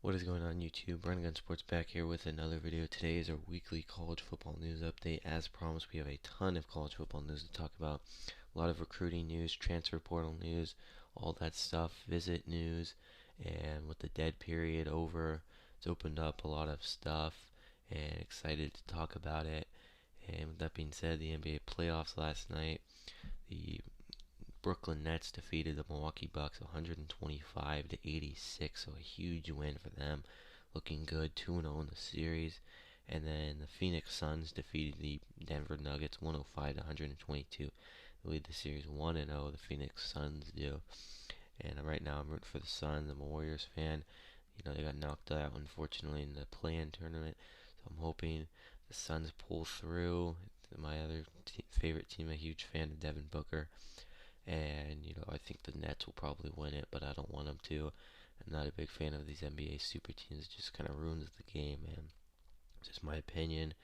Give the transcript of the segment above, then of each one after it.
What is going on YouTube? Run Gun Sports back here with another video. Today is our weekly college football news update. As promised, we have a ton of college football news to talk about. A lot of recruiting news, transfer portal news, all that stuff, visit news, and with the dead period over, it's opened up a lot of stuff and excited to talk about it. And with that being said, the NBA playoffs last night, the Brooklyn Nets defeated the Milwaukee Bucks 125 to 86, so a huge win for them. Looking good, 2-0 in the series. And then the Phoenix Suns defeated the Denver Nuggets 105 to 122. They lead the series 1-0. The Phoenix Suns do. And right now I'm rooting for the Suns. I'm a Warriors fan. They got knocked out unfortunately in the play-in tournament. So I'm hoping the Suns pull through. My other favorite team, a huge fan of Devin Booker. And, I think the Nets will probably win it, but I don't want them to. I'm not a big fan of these NBA super teams. It just kind of ruins the game, man. It's just my opinion.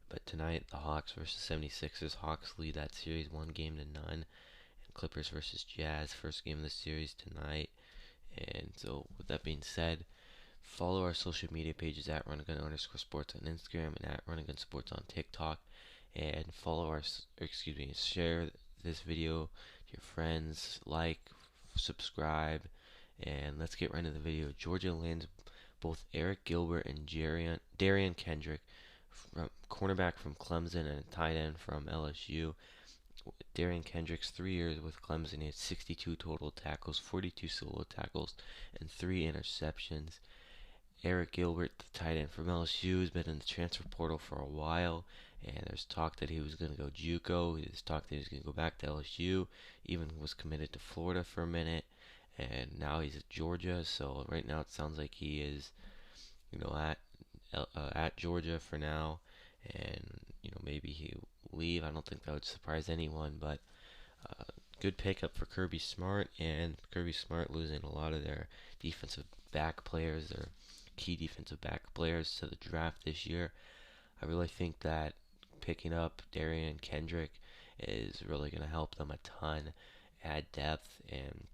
But tonight, the Hawks versus 76ers. Hawks lead that series 1-0. And Clippers versus Jazz, first game of the series tonight. And so, with that being said, follow our social media pages at @runningun_sports on Instagram and at @runningunsports on TikTok. And share this video to your friends, subscribe, and let's get right into the video. Georgia lands both Eric Gilbert and Darian Kendrick, from cornerback from Clemson and a tight end from LSU. Darian Kendrick's 3 years with Clemson, he had 62 total tackles, 42 solo tackles, and 3 interceptions. Eric Gilbert, the tight end from LSU, has been in the transfer portal for a while, and there's talk that he was going to go JUCO. There's talk that he was going to go back to LSU. Even was committed to Florida for a minute, and now he's at Georgia. So right now it sounds like he is, at Georgia for now, and maybe he will leave. I don't think that would surprise anyone, but good pickup for Kirby Smart, and Kirby Smart losing a lot of their defensive back players, their key defensive back players to the draft this year. I really think that picking up Darian Kendrick is really going to help them a ton, add depth. And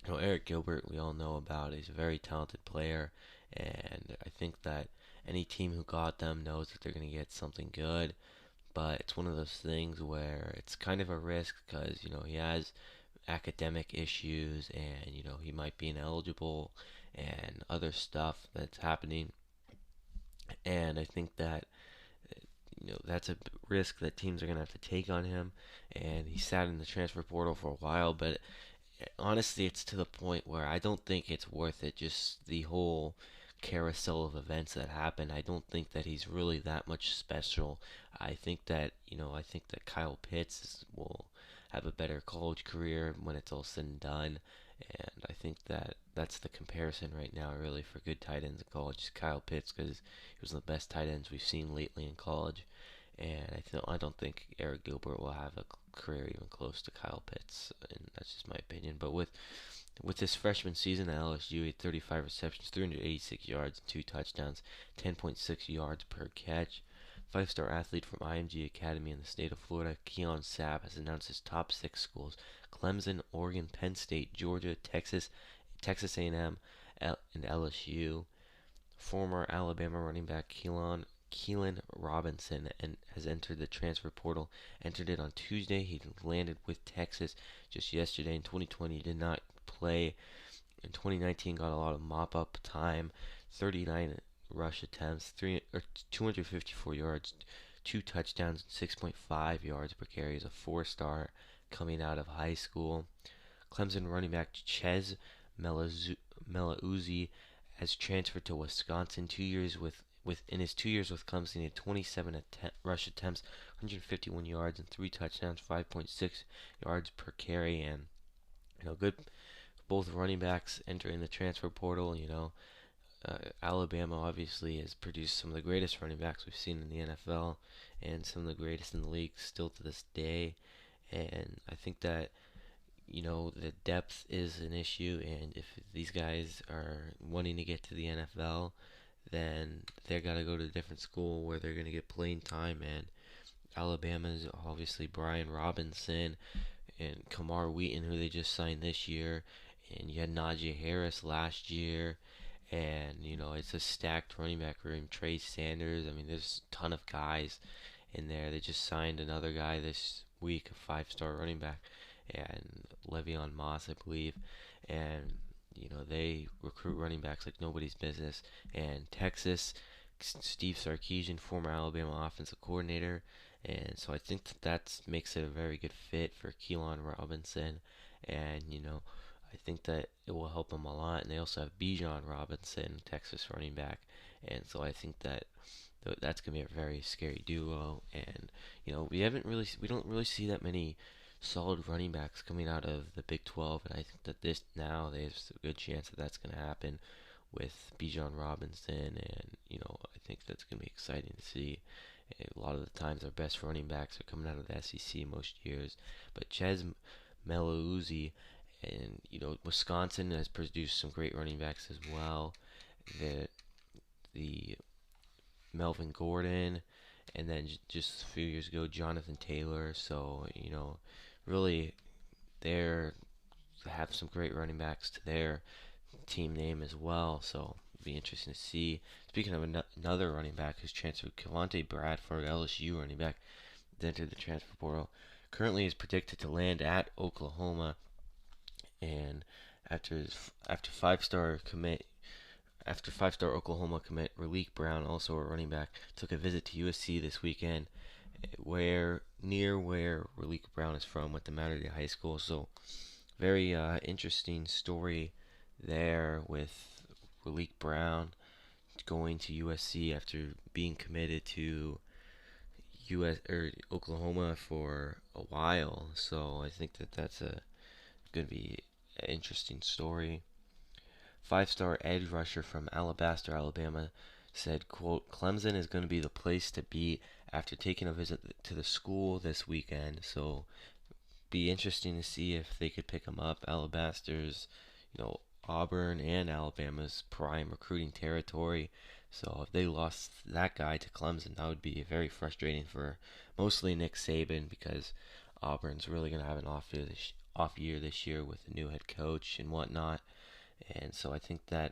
Eric Gilbert, we all know about. He's a very talented player, and I think that any team who got them knows that they're going to get something good. But it's one of those things where it's kind of a risk because he has academic issues, and he might be ineligible and other stuff that's happening. And I think that that's a risk that teams are going to have to take on him. And he sat in the transfer portal for a while, but honestly, it's to the point where I don't think it's worth it. Just the whole carousel of events that happen. I don't think that he's really that much special. I think that Kyle Pitts will have a better college career when it's all said and done. And I think that that's the comparison right now, really, for good tight ends in college. Is Kyle Pitts, because he was the best tight ends we've seen lately in college. And I don't think Eric Gilbert will have a career even close to Kyle Pitts, and that's just my opinion. But with his freshman season at LSU, he had 35 receptions, 386 yards, 2 touchdowns, 10.6 yards per catch. Five-star athlete from IMG Academy in the state of Florida, Keon Sapp has announced his top 6 schools: Clemson, Oregon, Penn State, Georgia, Texas A&M, and LSU. Former Alabama running back Keelan Robinson has entered the transfer portal. Entered it on Tuesday. He landed with Texas just yesterday. In 2020, he did not play. In 2019, got a lot of mop-up time. 39 rush attempts, 254 yards, 2 touchdowns, and 6.5 yards per carry. He's a 4-star coming out of high school. Clemson running back Chez Melauzi has transferred to Wisconsin. In his 2 years with Clemson, he had 27 rush attempts, 151 yards, and 3 touchdowns, 5.6 yards per carry. And good. Both running backs entering the transfer portal. Alabama obviously has produced some of the greatest running backs we've seen in the NFL, and some of the greatest in the league still to this day. And I think that the depth is an issue, and if these guys are wanting to get to the NFL, then they're got to go to a different school where they're going to get playing time. And Alabama's obviously Brian Robinson and Kamar Wheaton, who they just signed this year, and you had Najee Harris last year, and it's a stacked running back room. Trey Sanders. I mean, there's a ton of guys in there. They just signed another guy this week, a five-star running back, and Le'Veon Moss, I believe, and they recruit running backs like nobody's business. And Texas, Steve Sarkisian, former Alabama offensive coordinator, and so I think that makes it a very good fit for Keelan Robinson, and I think that it will help them a lot. And they also have Bijan Robinson, Texas running back, and so I think that that's gonna be a very scary duo. And we don't really see that many solid running backs coming out of the Big 12, and I think that there's a good chance that that's gonna happen with Bijan Robinson, and I think that's gonna be exciting to see. A lot of the times, our best running backs are coming out of the SEC most years, but Ches Melauzi, and Wisconsin has produced some great running backs as well. The Melvin Gordon, and then just a few years ago, Jonathan Taylor. So, really, they have some great running backs to their team name as well. So, it'll be interesting to see. Speaking of another running back who's transferred, Cavante Bradford, LSU running back, entered the transfer portal. Currently is predicted to land at Oklahoma, and after five-star commit after five-star Oklahoma commit Raleek Brown, also a running back, took a visit to USC this weekend, where Raleek Brown is from, with the Mater High School. So very interesting story there with Raleek Brown going to USC after being committed to Oklahoma for a while. So I think that that's going to be an interesting story. Five-star edge rusher from Alabaster, Alabama, said, quote, Clemson is going to be the place to be after taking a visit to the school this weekend. So be interesting to see if they could pick him up. Alabaster's, Auburn and Alabama's prime recruiting territory. So if they lost that guy to Clemson, that would be very frustrating for mostly Nick Saban, because Auburn's really going to have an off year this year with a new head coach and whatnot. And so I think that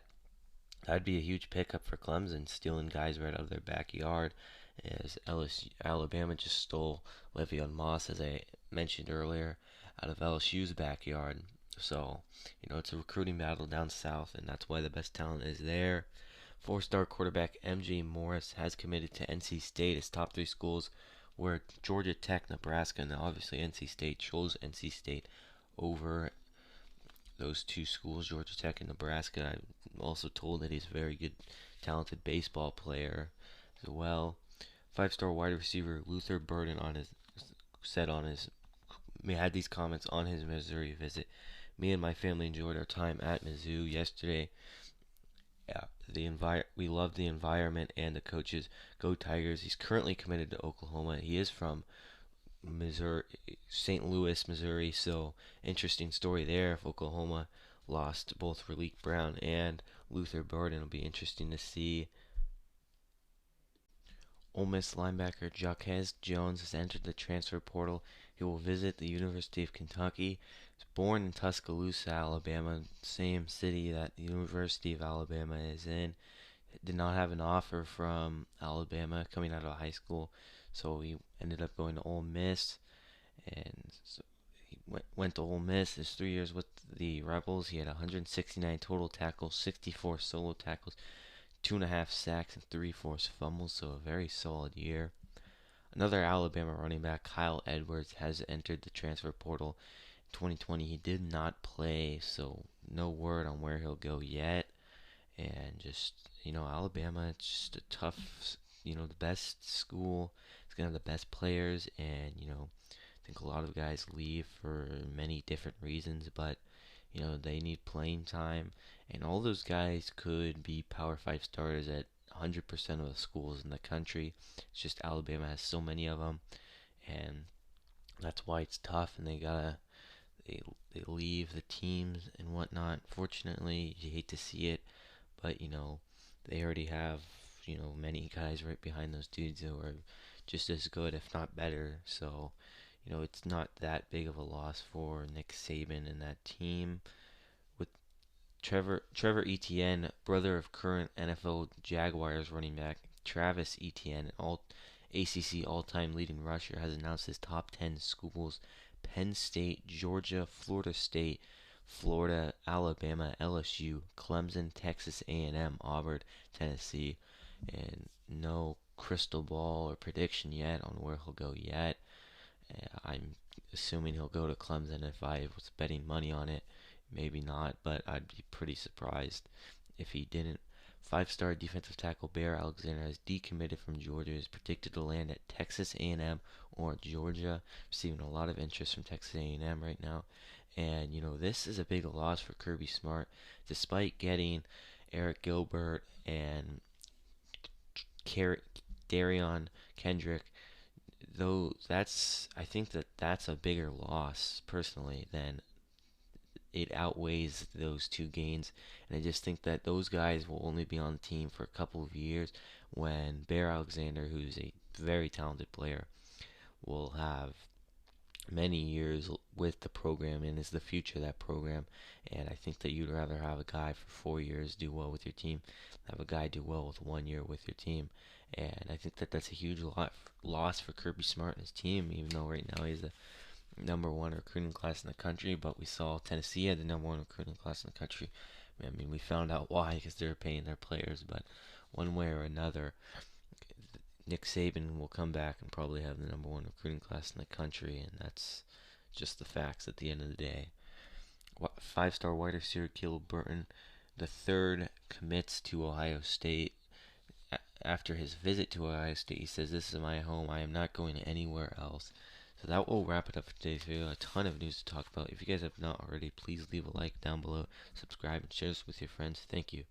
that'd be a huge pickup for Clemson, stealing guys right out of their backyard, as Alabama just stole Le'Veon Moss, as I mentioned earlier, out of LSU's backyard. So, it's a recruiting battle down south, and that's why the best talent is there. Four-star quarterback MJ Morris has committed to NC State. His top three schools were Georgia Tech, Nebraska, and obviously NC State. Chose NC State over those two schools, Georgia Tech and Nebraska. I'm also told that he's a very good, talented baseball player as well. Five-star wide receiver Luther Burden had these comments on his Missouri visit. Me and my family enjoyed our time at Mizzou yesterday. We love the environment and the coaches. Go Tigers. He's currently committed to Oklahoma. He is from Missouri, St. Louis, Missouri. So interesting story there. If Oklahoma lost both Raleek Brown and Luther Burden, it'll be interesting to see. Ole Miss linebacker Jaquez Jones has entered the transfer portal. He will visit the University of Kentucky. He was born in Tuscaloosa, Alabama, same city that the University of Alabama is in. Did not have an offer from Alabama coming out of high school, so he ended up going to Ole Miss, and so he went to Ole Miss. His 3 years with the Rebels, he had 169 total tackles, 64 solo tackles, 2.5 sacks, and 3 forced fumbles, so a very solid year. Another Alabama running back, Kyle Edwards, has entered the transfer portal. In 2020, he did not play, so no word on where he'll go yet. And just, Alabama, it's just a tough, the best school. It's going to have the best players, and, I think a lot of guys leave for many different reasons, but, they need playing time. And all those guys could be Power 5 starters at 100% of the schools in the country. It's just Alabama has so many of them, and that's why it's tough, and they leave the teams and whatnot. Fortunately, you hate to see it, but they already have many guys right behind those dudes who are just as good, if not better. So it's not that big of a loss for Nick Saban and that team. With Trevor Etienne, brother of current NFL Jaguars running back Travis Etienne, all ACC all-time leading rusher, has announced his top 10 schools: Penn State, Georgia, Florida State, Florida, Alabama, LSU, Clemson, Texas A&M, Auburn, Tennessee, and no crystal ball or prediction yet on where he'll go yet. I'm assuming he'll go to Clemson if I was betting money on it. Maybe not, but I'd be pretty surprised if he didn't. Five-star defensive tackle Bear Alexander has decommitted from Georgia. Is predicted to land at Texas A&M or Georgia, receiving a lot of interest from Texas A&M right now. And this is a big loss for Kirby Smart, despite getting Eric Gilbert and Darion Kendrick. Though I think that's a bigger loss personally than it outweighs those two gains. And I just think that those guys will only be on the team for a couple of years, when Bear Alexander, who's a very talented player, will have many years with the program and is the future of that program. And I think that you'd rather have a guy for 4 years do well with your team, have a guy do well with 1 year with your team. And I think that that's a huge loss for Kirby Smart and his team, even though right now he's the number one recruiting class in the country. But we saw Tennessee had the number one recruiting class in the country. I mean, we found out why, because they're paying their players. But one way or another, Nick Saban will come back and probably have the number one recruiting class in the country, and that's just the facts at the end of the day. Five-star wide receiver Caleb Burton, the third, commits to Ohio State. After his visit to Ohio State, he says, "This is my home. I am not going anywhere else." So that will wrap it up for today's video. A ton of news to talk about. If you guys have not already, please leave a like down below, subscribe, and share this with your friends. Thank you.